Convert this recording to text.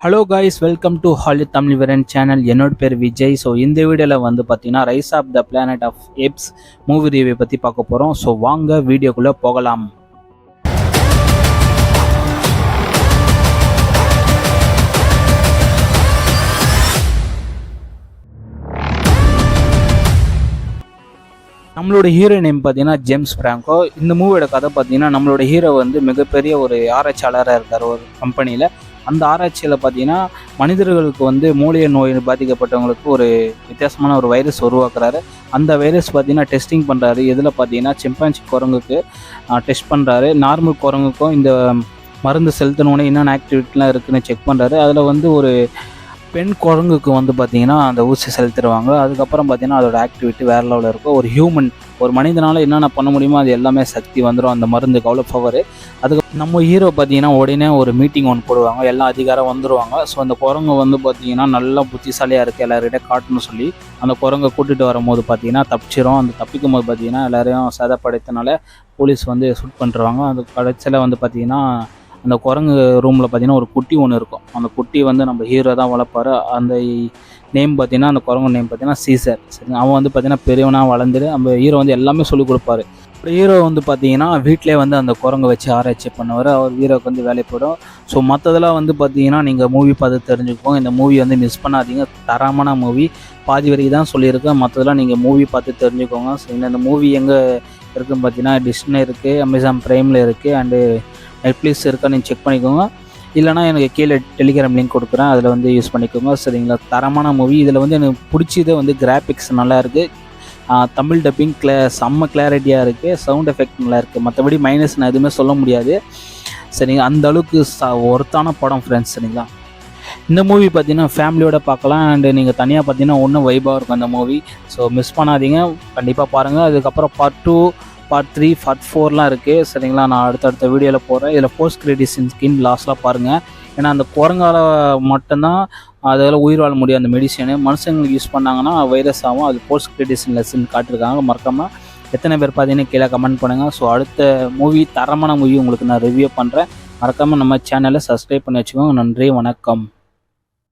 Hello guys, welcome to Hollywood Tamil விரன் channel. என்னோட பேர் விஜய். ஸோ இந்த வீடியோவில் வந்து பார்த்தீங்கன்னா rise of the planet of apes movie review பற்றி பார்க்க போகிறோம். ஸோ வாங்க வீடியோக்குள்ளே போகலாம். நம்மளோட ஹீரோ நேம் பார்த்தீங்கன்னா ஜேம்ஸ் பிராங்கோ. இந்த மூவியோட கதை பார்த்தீங்கன்னா நம்மளோட ஹீரோ வந்து மிகப்பெரிய ஒரு ஆராய்ச்சியாளராக இருக்கார் ஒரு கம்பெனியில். அந்த ஆராய்ச்சியில் பார்த்தீங்கன்னா மனிதர்களுக்கு வந்து மூளைய நோய் பாதிக்கப்பட்டவங்களுக்கு ஒரு வித்தியாசமான ஒரு வைரஸ் உருவாக்குறாரு. அந்த வைரஸ் பார்த்தீங்கன்னா டெஸ்டிங் பண்ணுறாரு. இதில் பார்த்தீங்கன்னா சிம்பான்சி குரங்குக்கு டெஸ்ட் பண்ணுறாரு. நார்மல் குரங்குக்கும் இந்த மருந்து செலுத்தணுன்னே என்னென்ன ஆக்டிவிட்டிலாம் இருக்குதுன்னு செக் பண்ணுறாரு. அதில் வந்து ஒரு பெண் குரங்குக்கு வந்து பார்த்திங்கன்னா அந்த ஊசி செலுத்திடுவாங்க. அதுக்கப்புறம் பார்த்திங்கன்னா அதோட ஆக்டிவிட்டி வேறு லெவலில் இருக்கும். ஒரு ஹியூமன், ஒரு மனிதனால் என்னென்ன பண்ண முடியுமோ அது எல்லாமே சக்தி வந்துடும் அந்த மருந்துக்கு, அவ்வளோ பவர். அதுக்கு நம்ம ஹீரோ பார்த்திங்கன்னா உடனே ஒரு மீட்டிங் ஒன்று போடுவாங்க, எல்லாம் அதிகாரம் வந்துடுவாங்க. ஸோ அந்த குரங்கு வந்து பார்த்திங்கன்னா நல்லா புத்திசாலியாக இருக்குது, எல்லாருக்கிட்டே காட்டுன்னு சொல்லி அந்த குரங்கை கூட்டிகிட்டு வரும்போது பார்த்திங்கன்னா தப்பிச்சிரும். அந்த தப்பிக்கும் போது பார்த்திங்கன்னா எல்லோரையும் சேதப்படுத்தினால போலீஸ் வந்து ஷூட் பண்ணுறாங்க. அந்த கடைசியில் வந்து பார்த்திங்கன்னா அந்த குரங்கு ரூமில் பார்த்திங்கன்னா ஒரு குட்டி ஒன்று இருக்கும். அந்த குட்டி வந்து நம்ம ஹீரோ தான் வளர்ப்பார். அந்த நேம் பார்த்திங்கன்னா அந்த குரங்கு நேம் பார்த்திங்கன்னா சீசர். சரி, அவன் வந்து பார்த்திங்கன்னா பெரியவனாக வளர்ந்துட்டு நம்ம ஹீரோ வந்து எல்லாமே சொல்லிக் கொடுப்பாரு. ஹீரோ வந்து பார்த்திங்கன்னா வீட்டிலே வந்து அந்த குரங்கை வச்சு ஆராய்ச்சி பண்ணுவார். அவர் ஹீரோக்கு வந்து வேலை போயிடும். ஸோ மற்றதெல்லாம் வந்து பார்த்திங்கன்னா நீங்கள் மூவி பார்த்து தெரிஞ்சுக்கோங்க. இந்த மூவி வந்து மிஸ் பண்ணாதீங்க, தரமான மூவி. பாதி வரைக்கும் தான் சொல்லியிருக்கேன், மற்றதெல்லாம் நீங்கள் மூவி பார்த்து தெரிஞ்சுக்கோங்க. ஸோ இந்த மூவி எங்கே இருக்குதுன்னு பார்த்தீங்கன்னா டிஸ்னி இருக்குது, அமேசான் ப்ரைமில் இருக்குது, அண்டு நெட்ஃப்ளிக்ஸ் இருக்கா நீங்கள் செக் பண்ணிக்கோங்க. இல்லைனா எனக்கு கீழே டெலிகிராம் லிங்க் கொடுக்குறேன், அதில் வந்து யூஸ் பண்ணிக்கோங்க. சரிங்களா, தரமான மூவி. இதில் வந்து எனக்கு பிடிச்சது வந்து கிராஃபிக்ஸ் நல்லா இருக்குது, தமிழ் டப்பிங் செம்ம கிளாரிட்டியாக இருக்குது, சவுண்ட் எஃபெக்ட் நல்லா இருக்குது. மற்றபடி மைனஸ் நான் எதுவுமே சொல்ல முடியாது. சரிங்களா, அந்த அளவுக்கு ஒர்த்தான படம் ஃப்ரெண்ட்ஸ். சரிங்களா, இந்த மூவி பார்த்தீங்கன்னா ஃபேமிலியோட பார்க்கலாம். அண்டு நீங்கள் தனியாக பார்த்தீங்கன்னா ஒன்றும் வைபாக இருக்கும் அந்த மூவி. ஸோ மிஸ் பண்ணாதீங்க, கண்டிப்பாக பாருங்கள். அதுக்கப்புறம் பார்ட் 2, பார்ட் 3, பார்ட் 4லாம் இருக்குது. சரிங்களா, நான் அடுத்த வீடியோவில் போகிறேன். இதில் போஸ்ட் கிரெடிட் ஸ்கின் லாஸ்ட்லாம் பாருங்கள். ஏன்னா அந்த குரங்கால மட்டும்தான் அதில் உயிர் வாழ முடியும். அந்த மெடிசனு மனுஷங்களுக்கு யூஸ் பண்ணாங்கன்னா வைரஸ் ஆகும். அது போஸ்ட் கிரெடிட் லெசன் காட்டிருக்காங்க. மறக்காமல் எத்தனை பேர் பார்த்தீங்கன்னா கீழே கமெண்ட் பண்ணுங்கள். ஸோ அடுத்த மூவி, தரமான மூவி உங்களுக்கு நான் ரிவ்யூ பண்ணுறேன். மறக்காமல் நம்ம சேனலை சப்ஸ்கிரைப் பண்ணி வச்சுக்கோங்க. நன்றி, வணக்கம்.